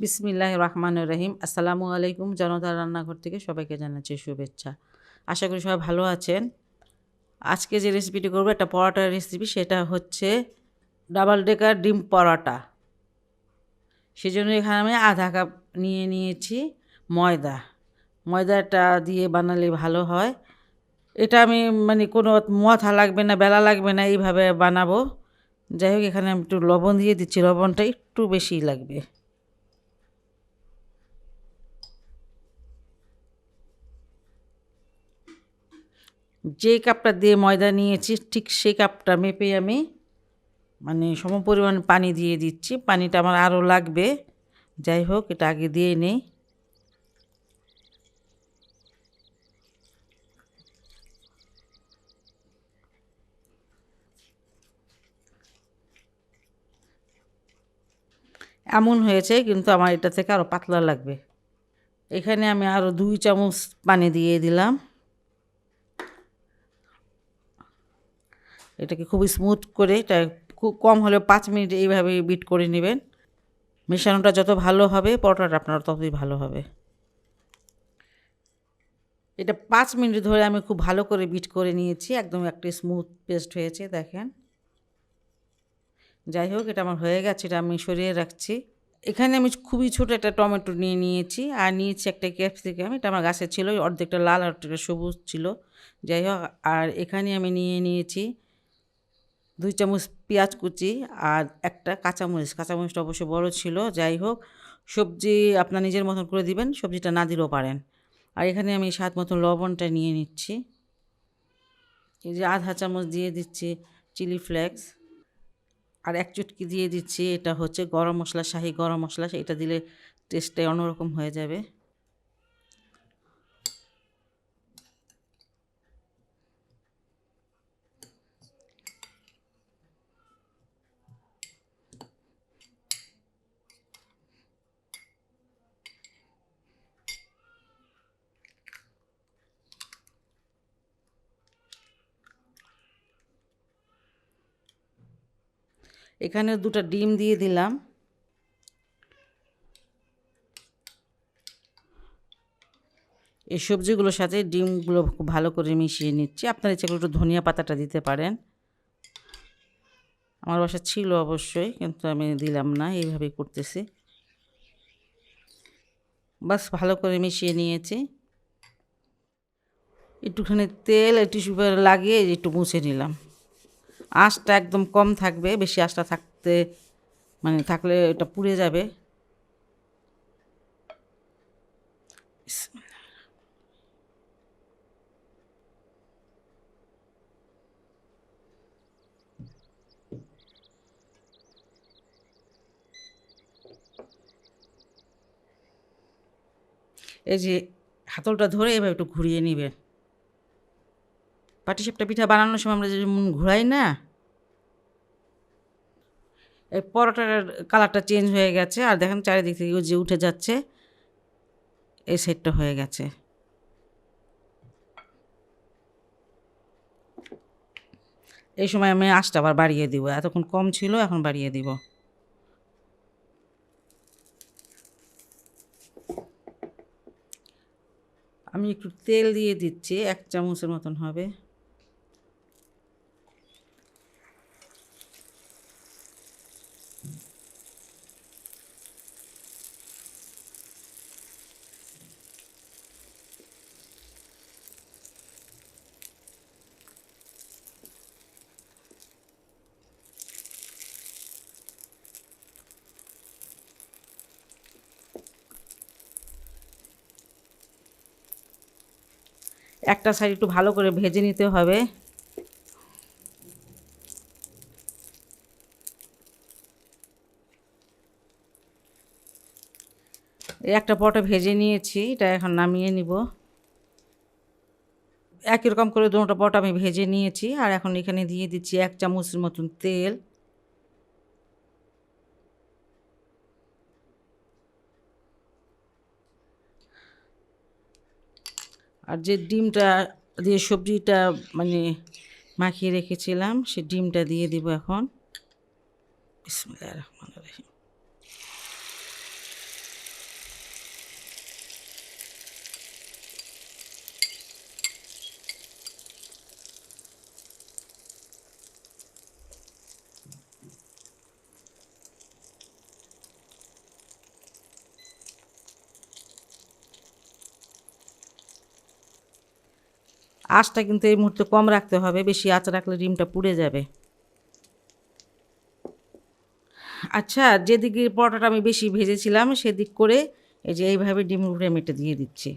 বিসমিল্লাহির রহমানির রহিম। আসসালামু আলাইকুম। জনতার রান্নাঘর থেকে সবাইকে জানাচ্ছি শুভেচ্ছা। আশা করি সবাই ভালো আছেন। আজকে যে রেসিপিটি করবো একটা পরোটার রেসিপি, সেটা হচ্ছে ডাবল ডেকার ডিম পরোটা। সেজন্য এখানে আমি আধা কাপ নিয়ে নিয়েছি ময়দা। ময়দাটা দিয়ে বানালে ভালো হয়। এটা আমি কোনো মাথা লাগবে না, বেলা লাগবে না, এইভাবে বানাবো। যাই হোক, এখানে আমি একটু লবণ দিয়ে দিচ্ছি, লবণটা একটু বেশিই লাগবে। যে কাপটা দিয়ে ময়দা নিয়েছি ঠিক সেই কাপটা মেপে আমি সমপরিমাণ পানি দিয়ে দিচ্ছি। পানিটা আমার আরও লাগবে। যাই হোক, এটা আগে দিয়ে নেই। এমন হয়েছে, কিন্তু আমার এটা থেকে আরও পাতলা লাগবে। এখানে আমি আরও 2 চামচ পানি দিয়ে দিলাম। এটাকে খুব স্মুথ করে, এটা খুব কম হলে 5 মিনিট এইভাবে বিট করে নেবেন। মেশানোটা যত ভালো হবে পরোটাটা আপনার ততই ভালো হবে। এটা 5 মিনিট ধরে আমি খুব ভালো করে বিট করে নিয়েছি, একদম একটা স্মুথ পেস্ট হয়েছে, দেখেন। যাই হোক, এটা আমার হয়ে গেছে, এটা আমি সরিয়ে রাখছি। এখানে আমি খুবই ছোটো একটা টমেটো নিয়ে নিয়েছি, আর নিয়েছি একটা ক্যাপসিকাম। এটা আমার গাছে ছিল, অর্ধেকটা লাল আর অর্ধেকটা সবুজ ছিল। যাই হোক, আর এখানে আমি নিয়ে নিয়েছি 2 চামচ পেঁয়াজ কুচি আর একটা কাঁচামরিচ। কাঁচামরিচটা অবশ্য বড় ছিল। যাই হোক, সবজি আপনার নিজের মতন করে দিবেন, সবজিটা না দিলেও পারেন। আর এখানে আমি স্বাদ মতো লবণটা নিয়ে নিচ্ছি। এই যে আধা চামচ দিয়ে দিচ্ছি চিলি ফ্লেক্স, আর 1 চুটকি দিয়ে দিচ্ছি, এটা হচ্ছে গরম মশলা, শাহি গরম মশলা। এটা দিলে টেস্টটাই অন্যরকম হয়ে যাবে। এখানে 2টা ডিম দিয়ে দিলাম। এই সবজিগুলোর সাথে ডিমগুলো খুব ভালো করে মিশিয়ে নিচ্ছি। আপনারা ইচ্ছে করলে একটু ধনিয়া পাতাটা দিতে পারেন। আমার বাসায় ছিল অবশ্যই, কিন্তু আমি দিলাম না, এইভাবেই করতেছি। বাস ভালো করে মিশিয়ে নিয়েছি। একটুখানি তেল টিস্যু পেপারে লাগিয়ে একটু মুছে নিলাম। আঁচটা একদম কম থাকবে, বেশি আঁচটা থাকলে এটা পুড়ে যাবে। এই যে হাতলটা ধরে এভাবে একটু ঘুরিয়ে নেবেন। পাটিসাপটা পিঠা বানানোর সময় আমরা যেমন ঘুরাই না, এই পরোটার কালারটা চেঞ্জ হয়ে গেছে। আর দেখেন চারিদিক থেকে যে উঠে যাচ্ছে, এই সেটটা হয়ে গেছে। এই সময় আমি আঁচটা আবার বাড়িয়ে দিব। এতক্ষণ কম ছিল, এখন বাড়িয়ে দিব। আমি একটু তেল দিয়ে দিচ্ছি, 1 চামচের মতন হবে। একটা সাইড একটু ভালো করে ভেজে নিতে হবে। এই একটা পরোটা ভেজে নিয়েছি, এটা এখন নামিয়ে নিব। একই রকম করে দুটো পরোটা আমি ভেজে নিয়েছি, আর এখন এখানে দিয়ে দিচ্ছি 1 চামচের মতন তেল। আর যে ডিমটা দিয়ে সবজিটা মাখিয়ে রেখেছিলাম, সে ডিমটা দিয়ে দিব এখন। বিসমিল্লাহির রহমানির রহিম। আঁচটা কিন্তু এই মুহূর্তে কম রাখতে হবে, বেশি আঁচ রাখলে ডিমটা পুড়ে যাবে। আচ্ছা, যেদিকে পরোটাটা আমি বেশি ভেজেছিলাম সেদিক করে এই যে এইভাবে ডিমের উপরে আমি এটা দিয়ে দিচ্ছি।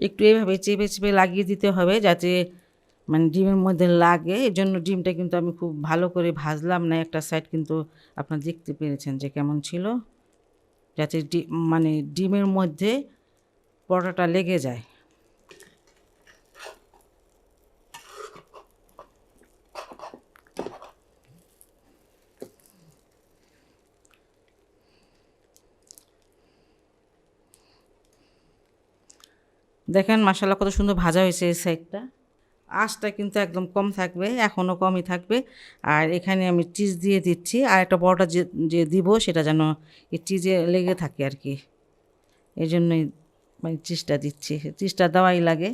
একটু এইভাবে চেপে চেপে লাগিয়ে দিতে হবে যাতে মানে ডিমের মধ্যে লাগে। এই জন্য ডিমটা কিন্তু আমি খুব ভালো করে ভাজলাম না, একটা সাইড কিন্তু আপনারা দেখতে পেরেছেন যে কেমন ছিল, যাতে মানে ডিমের মধ্যে পরোটাটা লেগে যায়। দেখেন মাশাআল্লাহ কত সুন্দর ভাজা হয়েছে এই সাইডটা। আঁচটা কিন্তু একদম কম থাকবে, এখনও কমই থাকবে। আর এখানে আমি চিজ দিয়ে দিচ্ছি, আর একটা পরোটা যে দিব সেটা যেন এই চিজে লেগে থাকে আর কি, এই জন্যই মানে চিজটা দিচ্ছি, চিজটা দেওয়াই লাগে।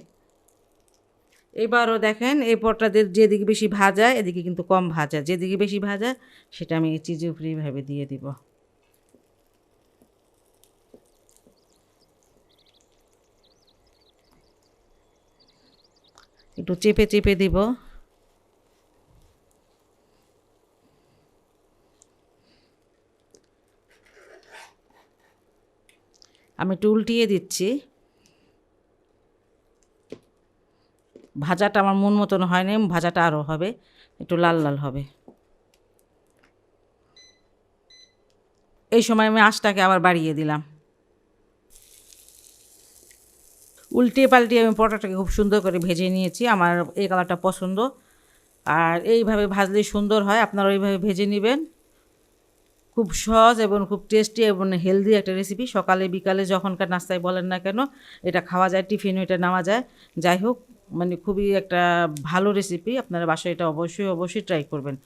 এবারও দেখেন এই পরোটাদের যেদিকে বেশি ভাজা এদিকে কিন্তু কম ভাজা, যেদিকে বেশি ভাজা সেটা আমি এই চিজের উপরে এইভাবে দিয়ে দিব। একটু চেপে চেপে দিব। আমি একটু উল্টিয়ে দিচ্ছি। ভাজাটা আমার মন মতন হয়নি, ভাজাটা আরও হবে, একটু লাল লাল হবে। এই সময় আমি আঁচটাকে আবার বাড়িয়ে দিলাম। উল্টিয়ে পাল্টিয়ে আমি পরোটাটাকে খুব সুন্দর করে ভেজে নিয়েছি, আমার এই কালারটা পছন্দ। আর এইভাবে ভাজলেই সুন্দর হয়, আপনারা ওইভাবে ভেজে নেবেন। খুব সহজ এবং খুব টেস্টি এবং হেলদি একটা রেসিপি। সকালে বিকালে যখনকার নাস্তায় বলেন না কেন এটা খাওয়া যায়, টিফিনও এটা নেওয়া যায়। যাই হোক, মানে খুবই একটা ভালো রেসিপি, আপনারা বাসায় এটা অবশ্যই অবশ্যই ট্রাই করবেন।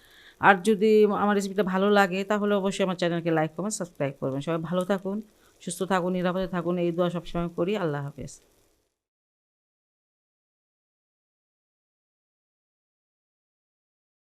আর যদি আমার রেসিপিটা ভালো লাগে তাহলে অবশ্যই আমার চ্যানেলকে লাইক কমেন্ট সাবস্ক্রাইব করবেন। সবাই ভালো থাকুন, সুস্থ থাকুন, নিরাপদে থাকুন, এই দোয়া সবসময় করি। আল্লাহ হাফেজ।